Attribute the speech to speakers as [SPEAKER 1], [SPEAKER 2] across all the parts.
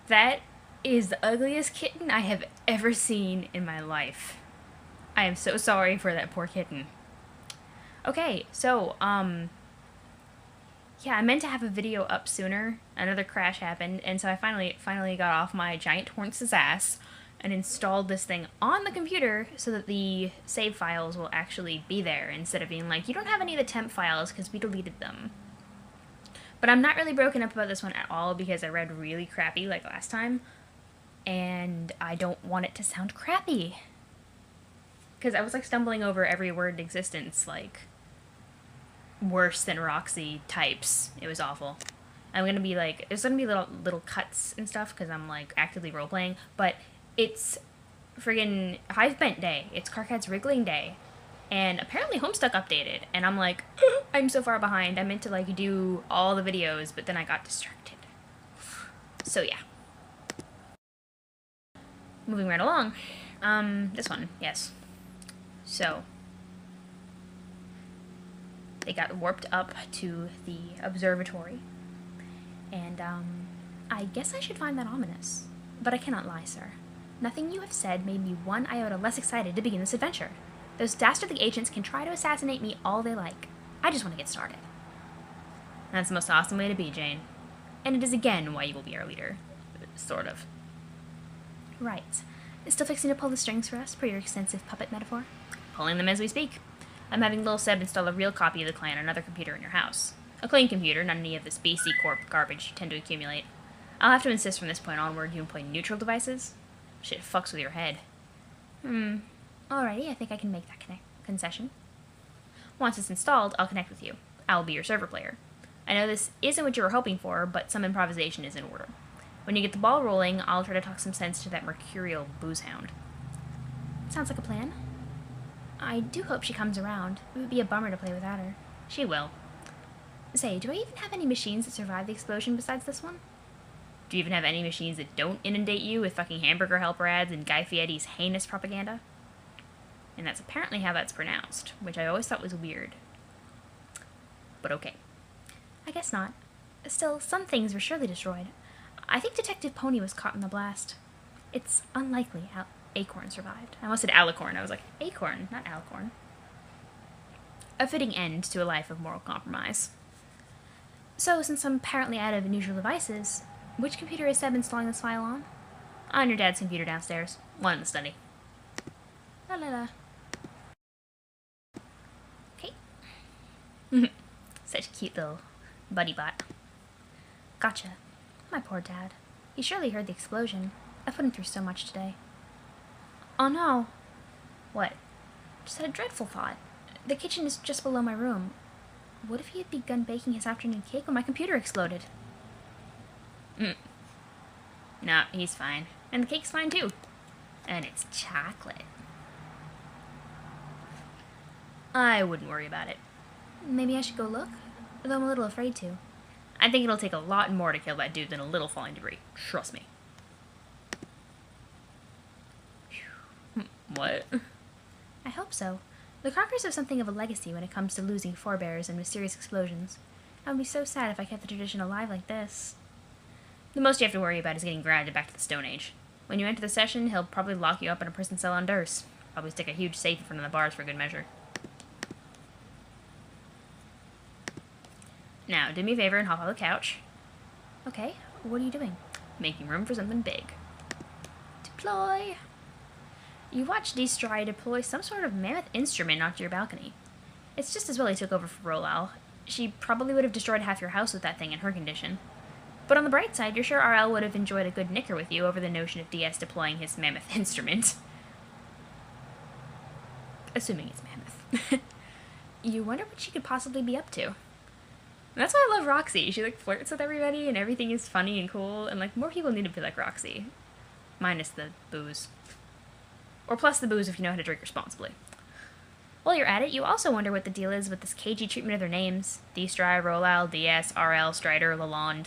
[SPEAKER 1] That is the ugliest kitten I have ever seen in my life. I am so sorry for that poor kitten. Okay, so, yeah, I meant to have a video up sooner. Another crash happened, and so I finally got off my giant Torrance's ass and installed this thing on the computer so that the save files will actually be there instead of being like, you don't have any of the temp files because we deleted them. But I'm not really broken up about this one at all because I read really crappy like last time, and I don't want it to sound crappy. Because I was like stumbling over every word in existence, like worse than Roxy types. It was awful. I'm gonna be like, there's gonna be little cuts and stuff because I'm like actively role playing, but it's friggin' Hivebent day. It's Carcat's Wriggling day, and apparently Homestuck updated, and I'm like, I'm so far behind. I meant to like do all the videos, but then I got distracted. So yeah. Moving right along. This one, yes. So they got warped up to the observatory, and I guess I should find that ominous. But I cannot lie, sir. Nothing you have said made me one iota less excited to begin this adventure. Those dastardly agents can try to assassinate me all they like. I just want to get started. That's the most awesome way to be, Jane. And it is again why you will be our leader. Sort of. Right. Still fixing to pull the strings for us, per your extensive puppet metaphor? Pulling them as we speak. I'm having Lil Seb install a real copy of the clan on another computer in your house. A clean computer, not any of this BC Corp garbage you tend to accumulate. I'll have to insist from this point onward you employ neutral devices. Shit fucks with your head. Alrighty, I think I can make that concession. Once it's installed, I'll connect with you. I'll be your server player. I know this isn't what you were hoping for, but some improvisation is in order. When you get the ball rolling, I'll try to talk some sense to that mercurial booze hound. Sounds like a plan. I do hope she comes around. It would be a bummer to play without her. She will. Say, do I even have any machines that survived the explosion besides this one? Do you even have any machines that don't inundate you with fucking hamburger helper ads and Guy Fieri's heinous propaganda? And that's apparently how that's pronounced, which I always thought was weird. But okay. I guess not. Still, some things were surely destroyed. I think Detective Pony was caught in the blast. It's unlikely Acorn survived. I almost said Alicorn. I was like, Acorn, not Alicorn. A fitting end to a life of moral compromise. So, since I'm apparently out of neutral devices, which computer is Seb installing this file on? On your dad's computer downstairs. One in the study. La la la. Okay. Such a cute little buddy bot. Gotcha. My poor dad. He surely heard the explosion. I put him through so much today. Oh no. What? Just had a dreadful thought. The kitchen is just below my room. What if he had begun baking his afternoon cake when my computer exploded? No, he's fine. And the cake's fine too. And it's chocolate. I wouldn't worry about it. Maybe I should go look? Though I'm a little afraid to. I think it'll take a lot more to kill that dude than a little falling debris. Trust me. What? I hope so. The Crockers have something of a legacy when it comes to losing forebears and mysterious explosions. I would be so sad if I kept the tradition alive like this. The most you have to worry about is getting grounded back to the Stone Age. When you enter the session, he'll probably lock you up in a prison cell on Durst. Probably stick a huge safe in front of the bars for good measure. Now, do me a favor and hop on the couch. Okay, what are you doing? Making room for something big. Deploy! You watched D-Stry deploy some sort of mammoth instrument onto your balcony. It's just as well he took over for Rolal. She probably would have destroyed half your house with that thing in her condition. But on the bright side, you're sure RL would have enjoyed a good knicker with you over the notion of DS deploying his mammoth instrument. Assuming it's mammoth. You wonder what she could possibly be up to. And that's why I love Roxy. She like flirts with everybody and everything is funny and cool, and like more people need to be like Roxy. Minus the booze. Or plus the booze if you know how to drink responsibly. While you're at it, you also wonder what the deal is with this cagey treatment of their names. D-Stry, Rolal, DS, RL, Strider, Lalonde.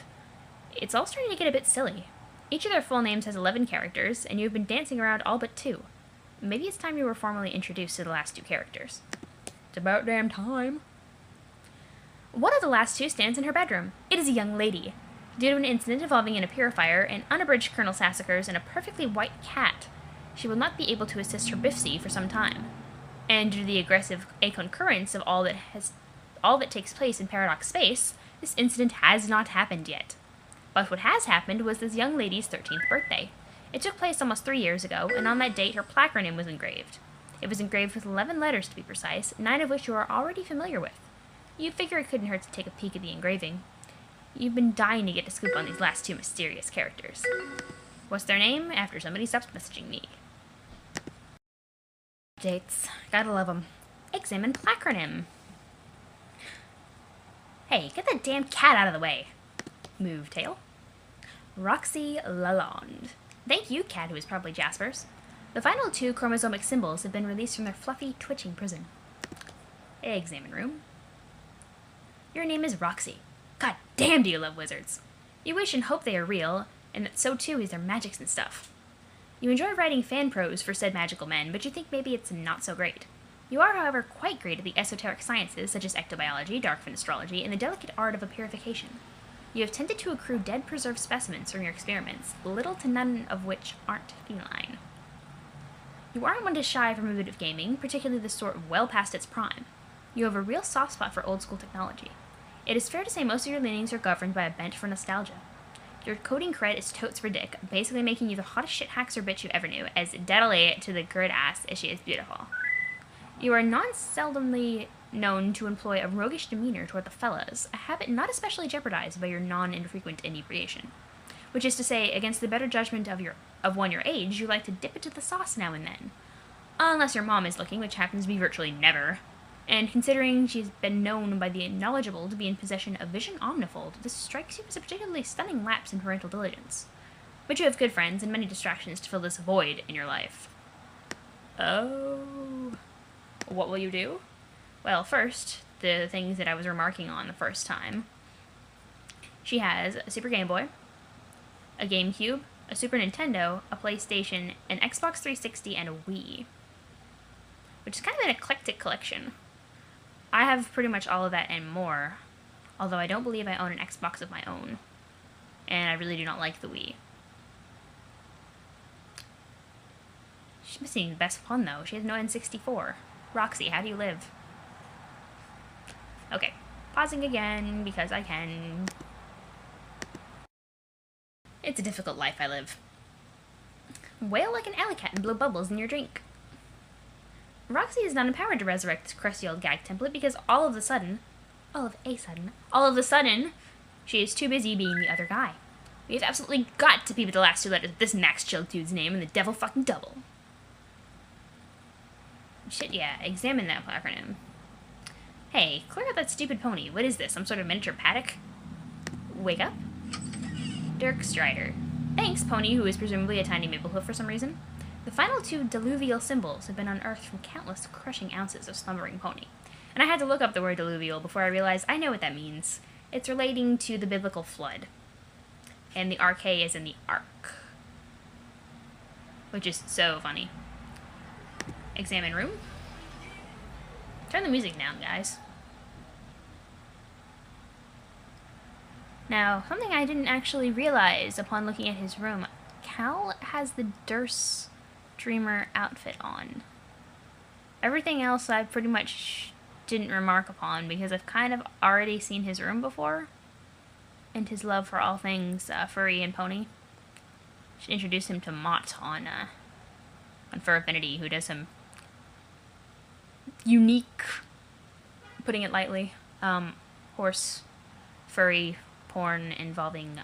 [SPEAKER 1] It's all starting to get a bit silly. Each of their full names has 11 characters, and you've been dancing around all but 2. Maybe it's time you were formally introduced to the last 2 characters. It's about damn time. One of the last 2 stands in her bedroom. It is a young lady. Due to an incident involving a purifier, an unabridged Colonel Sassacres, and a perfectly white cat, she will not be able to assist her Biffsy for some time. And due to the aggressive concurrence of all that takes place in Paradox Space, this incident has not happened yet. But what has happened was this young lady's 13th birthday. It took place almost 3 years ago, and on that date her placard was engraved. It was engraved with 11 letters to be precise, 9 of which you are already familiar with. You'd figure it couldn't hurt to take a peek at the engraving. You've been dying to get a scoop on these last 2 mysterious characters. What's their name? After somebody stops messaging me. Updates. Gotta love them. Examine placronym. Hey, get that damn cat out of the way. Move tail. Roxy Lalonde. Thank you, cat, who is probably Jasper's. The final 2 chromosomic symbols have been released from their fluffy, twitching prison. Examine room. Your name is Roxy. God damn, do you love wizards. You wish and hope they are real, and that so too is their magics and stuff. You enjoy writing fan prose for said magical men, but you think maybe it's not so great. You are, however, quite great at the esoteric sciences such as ectobiology, darkfin astrology, and the delicate art of purification. You have tended to accrue dead preserved specimens from your experiments, little to none of which aren't feline. You aren't one to shy from a bit of gaming, particularly the sort well past its prime. You have a real soft spot for old school technology. It is fair to say most of your leanings are governed by a bent for nostalgia. Your coding cred is totes for dick, basically making you the hottest shit hacker bitch you ever knew, as deadly to the grid ass as she is beautiful. You are non-seldomly known to employ a roguish demeanor toward the fellas, a habit not especially jeopardized by your non-infrequent inebriation. Which is to say, against the better judgment of one your age, you like to dip into the sauce now and then. Unless your mom is looking, which happens to be virtually never. And considering she's been known by the knowledgeable to be in possession of vision omnifold, this strikes you as a particularly stunning lapse in parental diligence. But you have good friends and many distractions to fill this void in your life. Oh. What will you do? Well, first, the things that I was remarking on the first time. She has a Super Game Boy, a GameCube, a Super Nintendo, a PlayStation, an Xbox 360, and a Wii. Which is kind of an eclectic collection. I have pretty much all of that and more, although I don't believe I own an Xbox of my own, and I really do not like the Wii. She's missing the best one, though. She has no N64. Roxy, how do you live? Okay, pausing again, because I can. It's a difficult life I live. Wail like an alley cat and blow bubbles in your drink. Roxy is not empowered to resurrect this crusty old gag template because all of a sudden, she is too busy being the other guy. We have absolutely got to peep at the last 2 letters of this Max Chill dude's name and the devil fucking double. Shit, yeah, examine that acronym. Hey, clear out that stupid pony. What is this, some sort of miniature paddock? Wake up. Dirk Strider. Thanks, pony, who is presumably a tiny Mapplehoof for some reason. The final 2 diluvial symbols have been unearthed from countless crushing ounces of slumbering pony. And I had to look up the word diluvial before I realized I know what that means. It's relating to the biblical flood. And the arche is in the ark. Which is so funny. Examine room. Turn the music down, guys. Now, something I didn't actually realize upon looking at his room. Cal has the Durst Dreamer outfit on. Everything else I pretty much didn't remark upon because I've kind of already seen his room before. And his love for all things furry and pony. Should introduce him to Mott on Fur Affinity, who does some unique, putting it lightly, horse furry porn involving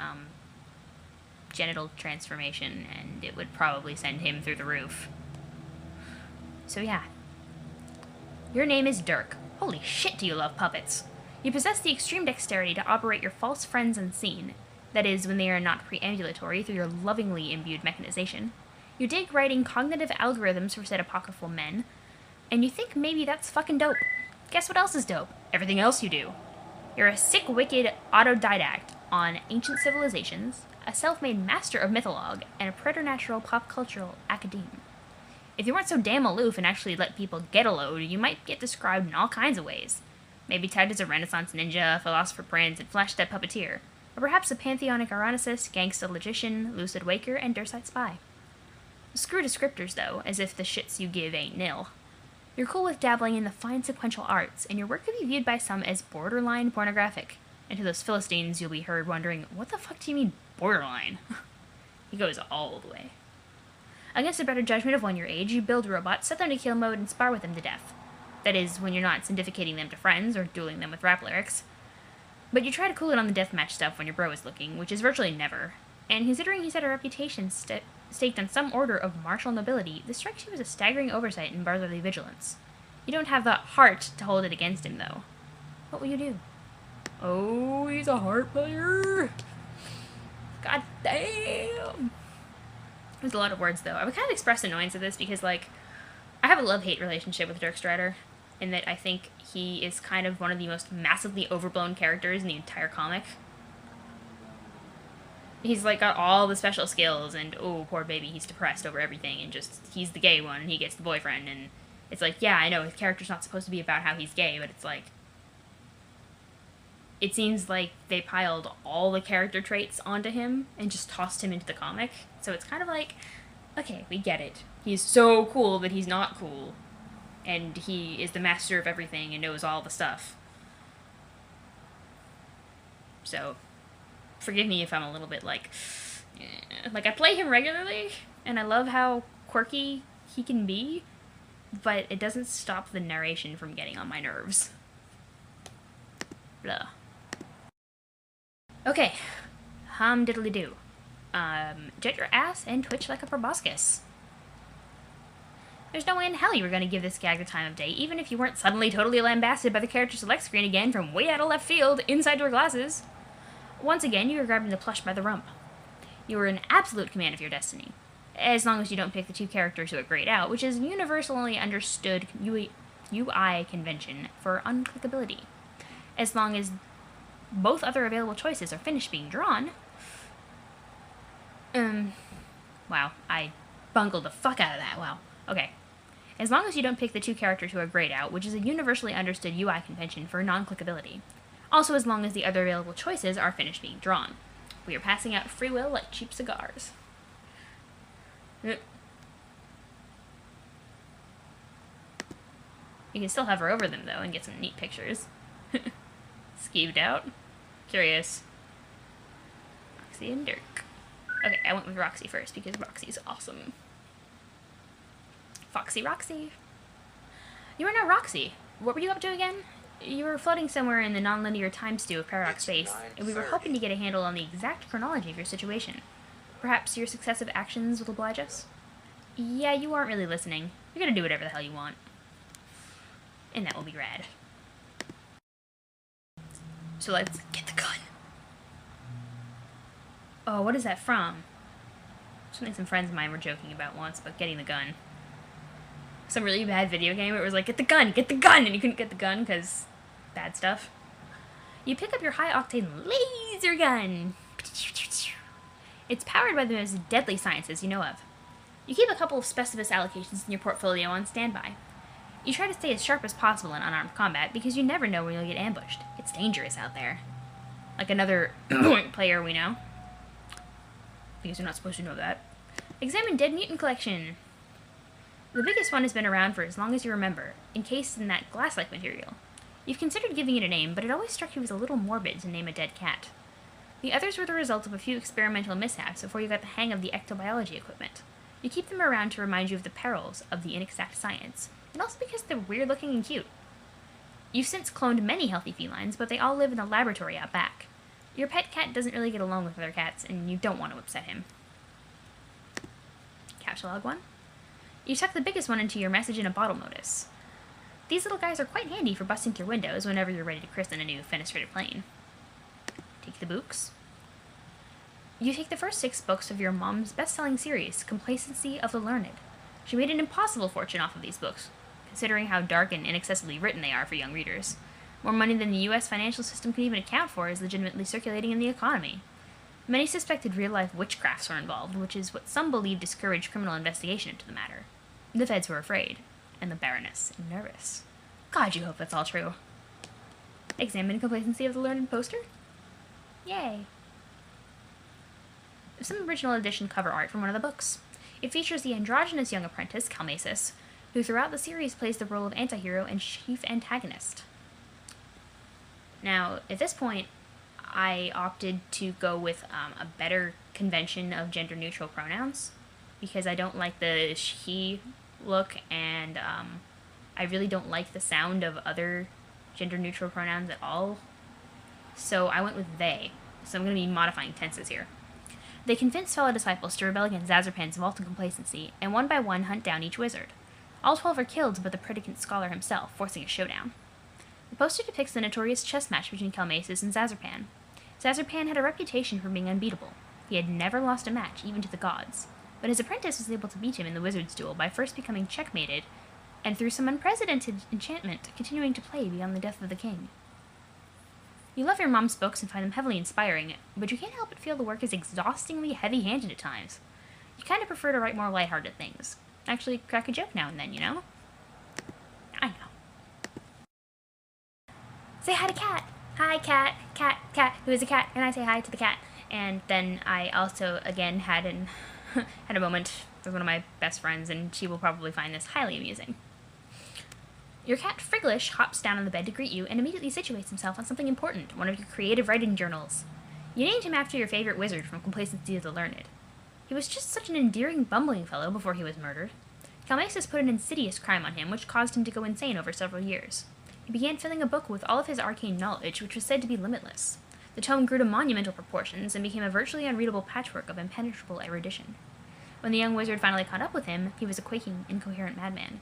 [SPEAKER 1] genital transformation, and it would probably send him through the roof. So yeah. Your name is Dirk. Holy shit, do you love puppets. You possess the extreme dexterity to operate your false friends unseen, that is, when they are not preambulatory through your lovingly imbued mechanization. You dig writing cognitive algorithms for said apocryphal men, and you think maybe that's fucking dope. Guess what else is dope? Everything else you do. You're a sick, wicked autodidact on ancient civilizations, a self-made master of mythologue, and a preternatural pop-cultural academe. If you weren't so damn aloof and actually let people get a load, you might get described in all kinds of ways. Maybe tagged as a Renaissance ninja, philosopher prince, and flash-dead puppeteer. or perhaps a pantheonic Aronicist, gangsta logician, lucid waker, and Dursite spy. Screw descriptors, though, as if the shits you give ain't nil. You're cool with dabbling in the fine sequential arts, and your work could be viewed by some as borderline pornographic. And to those Philistines, you'll be heard wondering, what the fuck do you mean, borderline? He goes all the way. Against a better judgment of one your age, you build robots, set them to kill mode, and spar with them to death. That is, when you're not syndicating them to friends, or dueling them with rap lyrics. But you try to cool it on the deathmatch stuff when your bro is looking, which is virtually never. And considering he's had a reputation staked on some order of martial nobility, this strikes you as a staggering oversight in brotherly vigilance. You don't have the heart to hold it against him, though. What will you do? Oh, he's a heart player! God damn! There's a lot of words, though. I would kind of express annoyance at this because, like, I have a love-hate relationship with Dirk Strider, in that I think he is kind of one of the most massively overblown characters in the entire comic. He's, like, got all the special skills, and, oh, poor baby, he's depressed over everything, and just, he's the gay one, and he gets the boyfriend, and it's like, yeah, I know, his character's not supposed to be about how he's gay, but it's like, it seems like they piled all the character traits onto him, and just tossed him into the comic, so it's kind of like, okay, we get it. He's so cool that he's not cool, and he is the master of everything and knows all the stuff. So, forgive me if I'm a little bit like, like I play him regularly, and I love how quirky he can be, but it doesn't stop the narration from getting on my nerves. Blah. Okay, diddly-do. Jet your ass and twitch like a proboscis. There's no way in hell you were going to give this gag the time of day, even if you weren't suddenly totally lambasted by the character select screen again from way out of left field, inside your glasses. Once again, you were grabbing the plush by the rump. You were in absolute command of your destiny. As long as you don't pick the two characters who are grayed out, which is universally understood UI convention for unclickability. As long as both other available choices are finished being drawn. Wow, I bungled the fuck out of that, wow. Okay. As long as you don't pick the two characters who are grayed out, which is a universally understood UI convention for non-clickability. Also as long as the other available choices are finished being drawn. We are passing out free will like cheap cigars. You can still hover over them, though, and get some neat pictures. Skeeved out. Curious. Roxy and Dirk. Okay, I went with Roxy first, because Roxy's awesome. Foxy Roxy. You are now Roxy. What were you up to again? You were floating somewhere in the non-linear time stew of Paradox Space, and we were hoping to get a handle on the exact chronology of your situation. Perhaps your successive actions will oblige us? Yeah, you aren't really listening. You're gonna do whatever the hell you want. And that will be rad. So let's get the gun. Oh, what is that from? Something some friends of mine were joking about once, about getting the gun. Some really bad video game where it was like, get the gun, and you couldn't get the gun because bad stuff. You pick up your high-octane laser gun. It's powered by the most deadly sciences you know of. You keep a couple of specialist allocations in your portfolio on standby. You try to stay as sharp as possible in unarmed combat because you never know when you'll get ambushed. It's dangerous out there. Like another player we know. Because you're not supposed to know that. Examine Dead Mutant Collection. The biggest one has been around for as long as you remember, encased in that glass-like material. You've considered giving it a name, but it always struck you as a little morbid to name a dead cat. The others were the result of a few experimental mishaps before you got the hang of the ectobiology equipment. You keep them around to remind you of the perils of the inexact science, and also because they're weird-looking and cute. You've since cloned many healthy felines, but they all live in a laboratory out back. Your pet cat doesn't really get along with other cats, and you don't want to upset him. Captcha log 1. You tuck the biggest one into your message in a bottle notice. These little guys are quite handy for busting through windows whenever you're ready to christen a new fenestrated plane. Take the books. You take the first 6 books of your mom's best-selling series, Complacency of the Learned. She made an impossible fortune off of these books, considering how dark and inaccessibly written they are for young readers. More money than the U.S. financial system can even account for is legitimately circulating in the economy. Many suspected real-life witchcrafts were involved, which is what some believe discouraged criminal investigation into the matter. The feds were afraid, and the Baroness nervous. God, you hope that's all true. Examine Complacency of the Learned poster? Yay. some original edition cover art from one of the books. It features the androgynous young apprentice, Calmasis, who throughout the series plays the role of antihero and chief antagonist. Now, at this point, I opted to go with a better convention of gender-neutral pronouns, because I don't like the she look, and I really don't like the sound of other gender-neutral pronouns at all. So I went with they. So I'm going to be modifying tenses here. They convince fellow disciples to rebel against Zazarpan's vaulted complacency, and one by one hunt down each wizard. All 12 are killed but the predicant scholar himself, forcing a showdown. The poster depicts the notorious chess match between Calmasis and Zazarpan. Zazarpan had a reputation for being unbeatable. He had never lost a match, even to the gods. But his apprentice was able to beat him in the wizard's duel by first becoming checkmated, and through some unprecedented enchantment, continuing to play beyond the death of the king. You love your mom's books and find them heavily inspiring, but you can't help but feel the work is exhaustingly heavy-handed at times. You kind of prefer to write more lighthearted things. Actually, crack a joke now and then, you know? I know. Say hi to Cat. Hi, Cat. Cat. Cat. Who is a cat? And I say hi to the cat. And then I also, again, had a moment with one of my best friends, and she will probably find this highly amusing. Your cat Friglish hops down on the bed to greet you and immediately situates himself on something important, one of your creative writing journals. You named him after your favorite wizard from Complacency of the Learned. He was just such an endearing, bumbling fellow before he was murdered. Calmasis put an insidious crime on him, which caused him to go insane over several years. He began filling a book with all of his arcane knowledge, which was said to be limitless. The tome grew to monumental proportions and became a virtually unreadable patchwork of impenetrable erudition. When the young wizard finally caught up with him, he was a quaking, incoherent madman.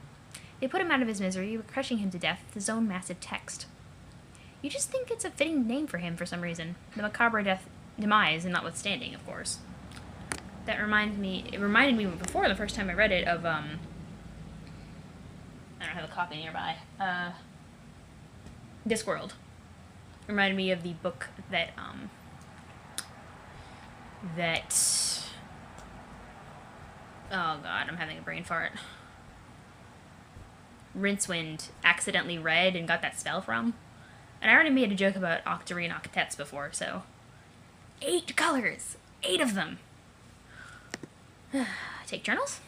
[SPEAKER 1] They put him out of his misery, crushing him to death with his own massive text. You just think it's a fitting name for him for some reason, the macabre demise notwithstanding, of course. It reminded me before, the first time I read it, of, I don't have a copy nearby, Discworld. Reminded me of the book that oh god, I'm having a brain fart. Rincewind accidentally read and got that spell from. And I already made a joke about Octarine Octets before, so 8 colors! 8 of them! Take journals.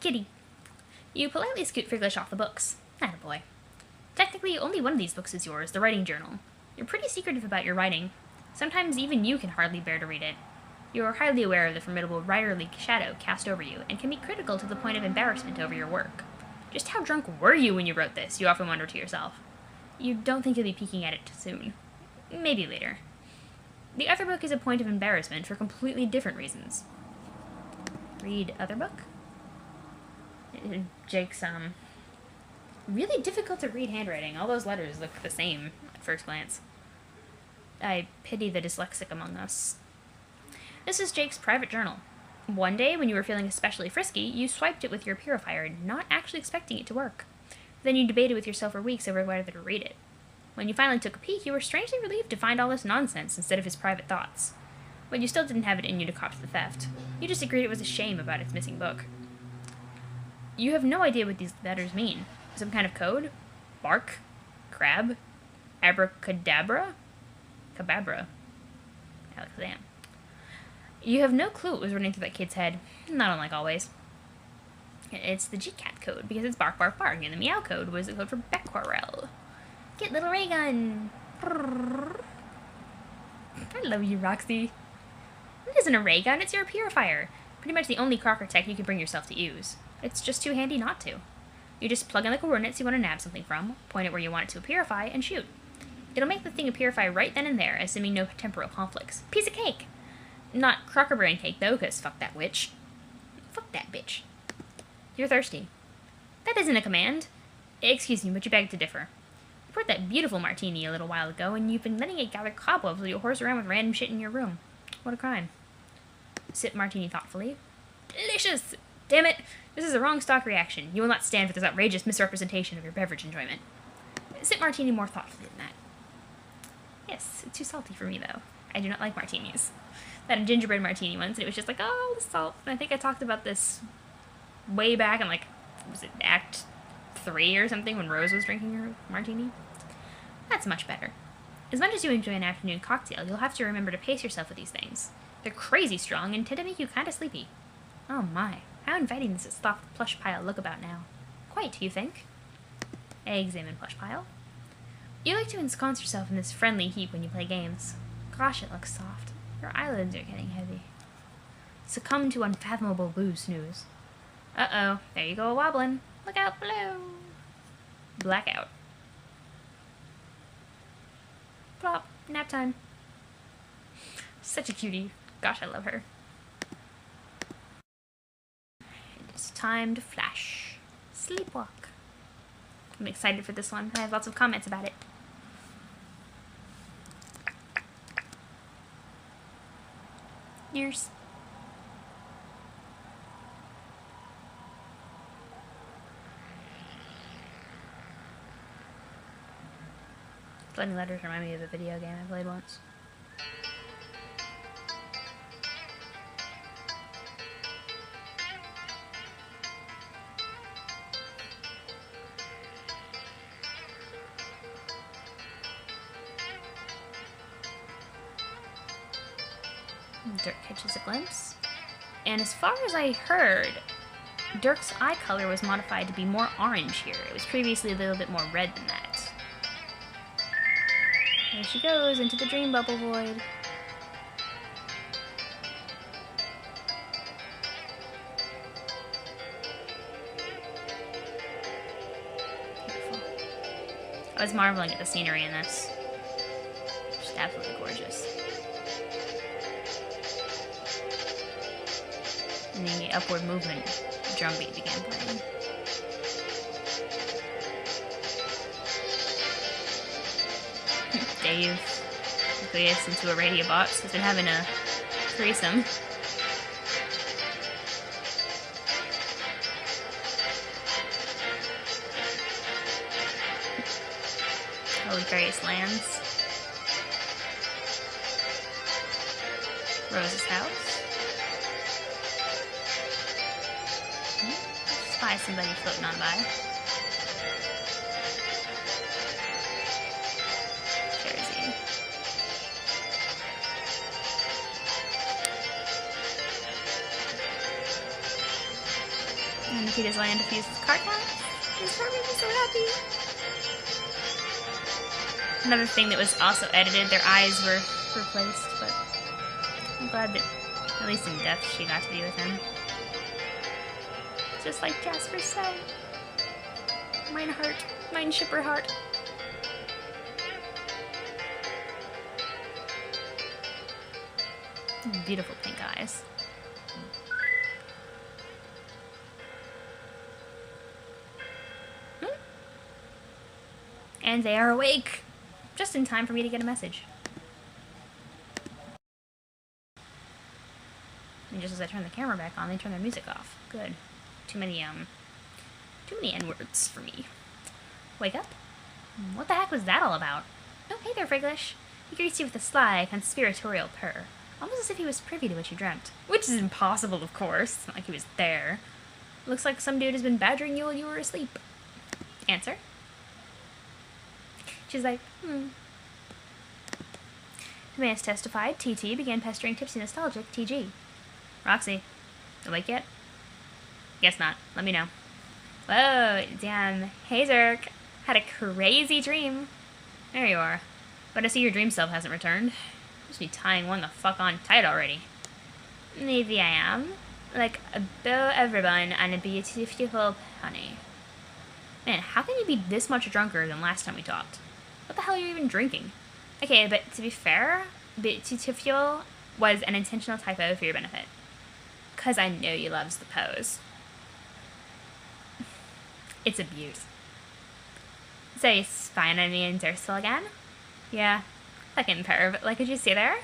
[SPEAKER 1] Kitty. You politely scoot Friglish off the books. Attaboy. Technically, only one of these books is yours, the writing journal. You're pretty secretive about your writing. Sometimes even you can hardly bear to read it. You are highly aware of the formidable writerly shadow cast over you, and can be critical to the point of embarrassment over your work. Just how drunk were you when you wrote this, you often wonder to yourself. You don't think you'll be peeking at it soon. Maybe later. The other book is a point of embarrassment for completely different reasons. Read other book? Jake's, really difficult to read handwriting. All those letters look the same at first glance. I pity the dyslexic among us. This is Jake's private journal. One day, when you were feeling especially frisky, you swiped it with your purifier, not actually expecting it to work. Then you debated with yourself for weeks over whether to read it. When you finally took a peek, you were strangely relieved to find all this nonsense instead of his private thoughts. But you still didn't have it in you to cop to the theft. You just agreed it was a shame about its missing book. You have no idea what these letters mean. Some kind of code? Bark? Crab? Abracadabra? Cababra. Alakazam. You have no clue what was running through that kid's head. Not unlike always. It's the GCAT code, because it's bark, bark, bark, and the meow code was the code for Becquerel. Get little ray gun! I love you, Roxy. It isn't a ray gun, it's your purifier. Pretty much the only Crocker tech you can bring yourself to use. It's just too handy not to. You just plug in the coordinates you want to nab something from, point it where you want it to purify, and shoot. It'll make the thing purify right then and there, assuming no temporal conflicts. Piece of cake! Not Crocker Brain cake, though, because fuck that witch. Fuck that bitch. You're thirsty. That isn't a command. Excuse me, but you beg to differ. You poured that beautiful martini a little while ago, and you've been letting it gather cobwebs while you horse around with random shit in your room. What a crime. Sip martini thoughtfully. Delicious! Damn it! This is a wrong stock reaction. You will not stand for this outrageous misrepresentation of your beverage enjoyment. Sip martini more thoughtfully than that. Yes, it's too salty for me, though. I do not like martinis. I had a gingerbread martini once, and it was just like, oh, the salt. And I think I talked about this way back in, like, was it Act 3 or something, when Rose was drinking her martini? That's much better. As much as you enjoy an afternoon cocktail, you'll have to remember to pace yourself with these things. They're crazy strong and tend to make you kind of sleepy. Oh my, how inviting does this soft plush pile look about now? Quite, you think? I examine plush pile. You like to ensconce yourself in this friendly heap when you play games. Gosh, it looks soft. Your eyelids are getting heavy. Succumb to unfathomable blue snooze. Uh-oh, there you go a-wobbling. Look out, blue. Blackout. Plop, nap time. Such a cutie. Gosh, I love her. It's time to flash. Sleepwalk. I'm excited for this one. I have lots of comments about it. Yours. Floating letters remind me of a video game I played once. Dirk catches a glimpse. And as far as I heard, Dirk's eye color was modified to be more orange here. It was previously a little bit more red than that. There she goes into the dream bubble void. Beautiful. I was marveling at the scenery in this. Just absolutely gorgeous. And the upward movement drumbeat began playing. Dave, acquiesced into a radio box, has been having a threesome. Oh, various lands. Rose's house. Spy somebody floating on by. Jersey. And Nikita's land diffused with card count. This part made me so happy. Another thing that was also edited, their eyes were replaced, but I'm glad that, at least in death, she got to be with him. Just like Jasper said. Mine heart. Mine shipper heart. Beautiful pink eyes. And they are awake. Just in time for me to get a message. And just as I turn the camera back on, they turn their music off. Good. Too many N-words for me. Wake up? What the heck was that all about? Oh, hey there, Friglish. He greets you with a sly, conspiratorial purr. Almost as if he was privy to what you dreamt. Which is impossible, of course. It's not like he was there. Looks like some dude has been badgering you while you were asleep. Answer? She's like, The man has testified. TT began pestering Tipsy Nostalgic, TG. Roxy, awake yet? Guess not. Let me know. Whoa, damn. Hey, Zerk. Had a crazy dream. There you are. But I see your dream self hasn't returned. Must be tying one the fuck on tight already. Maybe I am. Like a beau everyone and a beautiful honey. Man, how can you be this much drunker than last time we talked? What the hell are you even drinking? Okay, but to be fair, beautiful was an intentional typo for your benefit. Because I know you loves the pose. It's a beaut. So you spying on me and Dursil again? Yeah. Fucking perv. Like, could you see there?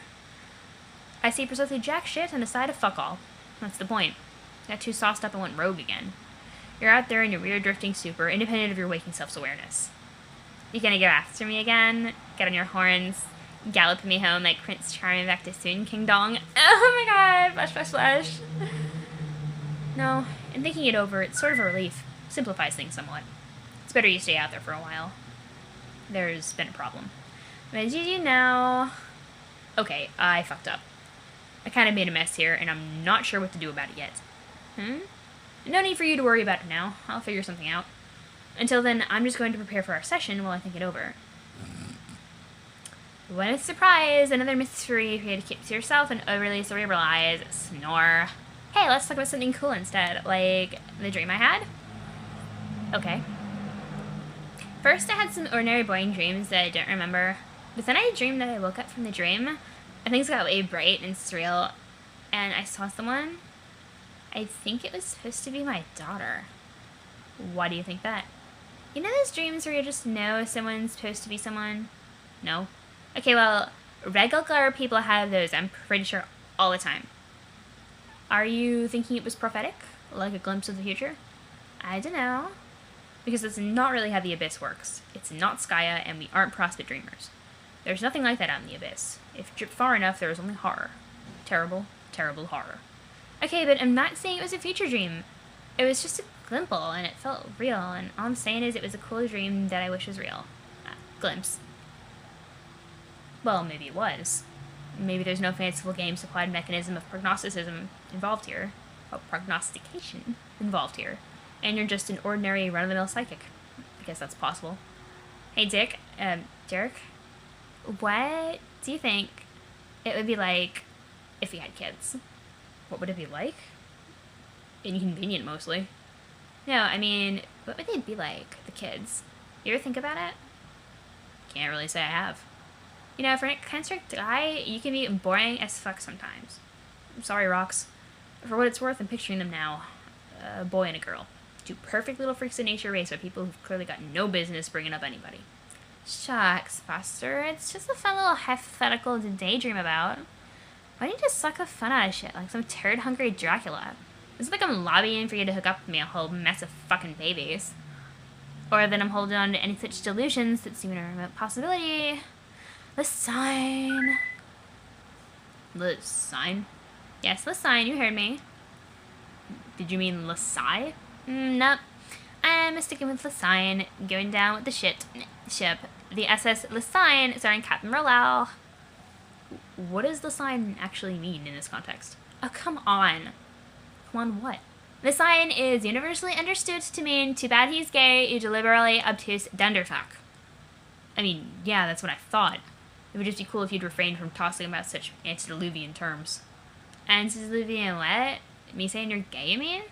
[SPEAKER 1] I see precisely jack shit and a side of fuck all. That's the point. Got too sauced up and went rogue again. You're out there in your weird drifting super, independent of your waking self-awareness. You gonna go after me again? Get on your horns? Gallop me home like Prince Charming back to soon, King Dong? Oh my god! Flash, flash, flash. No, in thinking it over, it's sort of a relief. Simplifies things somewhat. It's better you stay out there for a while. There's been a problem. What did you do now? Okay, I fucked up. I kind of made a mess here, and I'm not sure what to do about it yet. No need for you to worry about it now. I'll figure something out. Until then, I'm just going to prepare for our session while I think it over. What a surprise! Another mystery for you to keep to yourself and overly cerebralize. Snore. Hey, let's talk about something cool instead, like the dream I had. Okay. First, I had some ordinary boring dreams that I don't remember. But then I dreamed that I woke up from the dream, and things got way bright and surreal, and I saw someone. I think it was supposed to be my daughter. Why do you think that? You know those dreams where you just know someone's supposed to be someone? No? Okay, well, regular people have those, I'm pretty sure, all the time. Are you thinking it was prophetic? Like a glimpse of the future? I don't know. Because that's not really how the Abyss works. It's not Skya, and we aren't Prospect Dreamers. There's nothing like that out in the Abyss. If you drift far enough, there is only horror. Terrible, terrible horror. Okay, but I'm not saying it was a future dream. It was just a glimple, and it felt real, and all I'm saying is it was a cool dream that I wish was real. Glimpse. Well, maybe it was. Maybe there's no fanciful game-supplied mechanism of prognosticism involved here. Or prognostication involved here. And you're just an ordinary run-of-the-mill psychic. I guess that's possible. Hey, Derek? What do you think it would be like if we had kids? What would it be like? Inconvenient, mostly. No, I mean, what would they be like, the kids? You ever think about it? Can't really say I have. You know, for a construct guy, you can be boring as fuck sometimes. I'm sorry, Rox. For what it's worth, I'm picturing them now. A boy and a girl. Two perfect little freaks of nature raised by people who've clearly got no business bringing up anybody. Shucks, Buster. It's just a fun little hypothetical to daydream about. Why don't you just suck the fun out of shit like some turd-hungry Dracula? It's like I'm lobbying for you to hook up with me a whole mess of fucking babies. Or that I'm holding on to any such delusions that seem a remote possibility. The sign. The sign? Yes, the sign. You heard me. Did you mean Lasai? Nope. I'm sticking with the sign. Going down with the ship. The SS Lasine starring Captain Rolau. What does the sign actually mean in this context? Oh, come on. Come on what? The sign is universally understood to mean too bad he's gay, you deliberately obtuse dunderfuck. I mean, yeah, that's what I thought. It would just be cool if you'd refrain from tossing about such antediluvian terms. Antediluvian what? Me saying you're gay, you mean?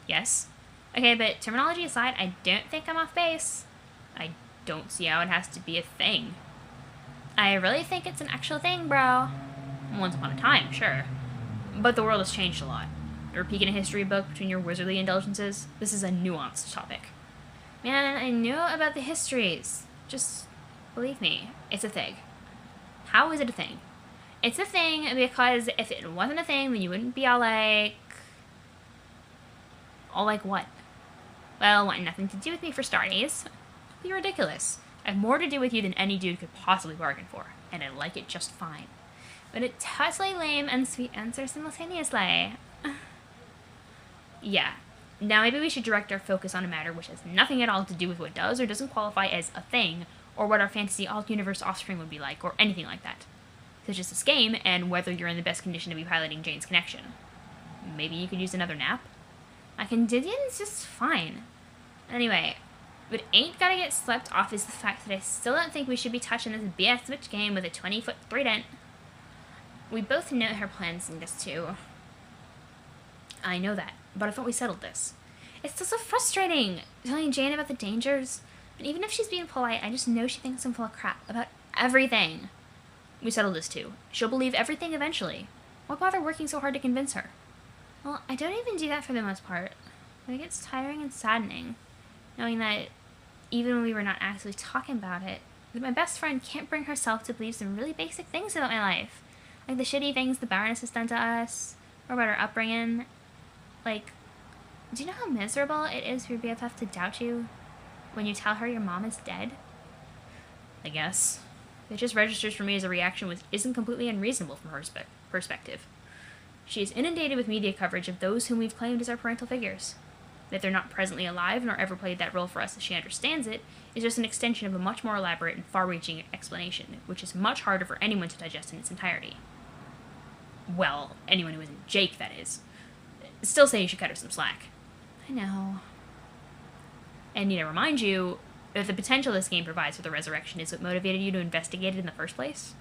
[SPEAKER 1] Yes. Okay, but terminology aside, I don't think I'm off base. I don't see how it has to be a thing. I really think it's an actual thing, bro. Once upon a time, sure. But the world has changed a lot. You're peeking a history book between your wizardly indulgences. This is a nuanced topic. Man, I knew about the histories. Just believe me, it's a thing. How is it a thing? It's a thing because if it wasn't a thing, then you wouldn't be all like... All like what? Well, wanting nothing to do with me for starters. Be ridiculous. I have more to do with you than any dude could possibly bargain for, and I like it just fine. But it's totally lame and sweet answer simultaneously. Yeah. Now maybe we should direct our focus on a matter which has nothing at all to do with what does or doesn't qualify as a thing, or what our fantasy alt-universe offspring would be like, or anything like that. Such as this game, and whether you're in the best condition to be piloting Jane's connection. Maybe you could use another nap? My condition's just fine. Anyway, what ain't gotta get slept off is the fact that I still don't think we should be touching this BS Switch game with a 20-foot trident. We both know her plans in this too. I know that, but I thought we settled this. It's just so frustrating, telling Jane about the dangers. And even if she's being polite, I just know she thinks I'm full of crap about everything. We settled this too. She'll believe everything eventually. Why bother working so hard to convince her? Well, I don't even do that for the most part. But it gets tiring and saddening, knowing that even when we were not actually talking about it, that my best friend can't bring herself to believe some really basic things about my life. Like the shitty things the Baroness has done to us, or about her upbringing. Like, do you know how miserable it is for your BFF to doubt you when you tell her your mom is dead? I guess. It just registers for me as a reaction which isn't completely unreasonable from her perspective. She is inundated with media coverage of those whom we've claimed as our parental figures. That they're not presently alive nor ever played that role for us as she understands it is just an extension of a much more elaborate and far-reaching explanation, which is much harder for anyone to digest in its entirety. Well, anyone who isn't Jake, that is. Still say you should cut her some slack. I know. And need to remind you that the potential this game provides for the resurrection is what motivated you to investigate it in the first place.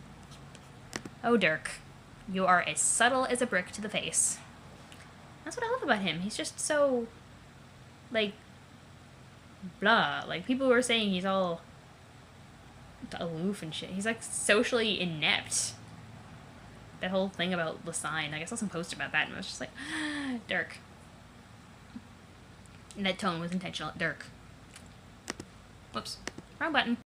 [SPEAKER 1] Oh, Dirk. You are as subtle as a brick to the face. That's what I love about him. He's just so, like, blah. Like, people were saying he's all aloof and shit. He's, like, socially inept. That whole thing about Lasine, I saw some post about that, and I was just like, Dirk. And that tone was intentional. Dirk. Whoops. Wrong button.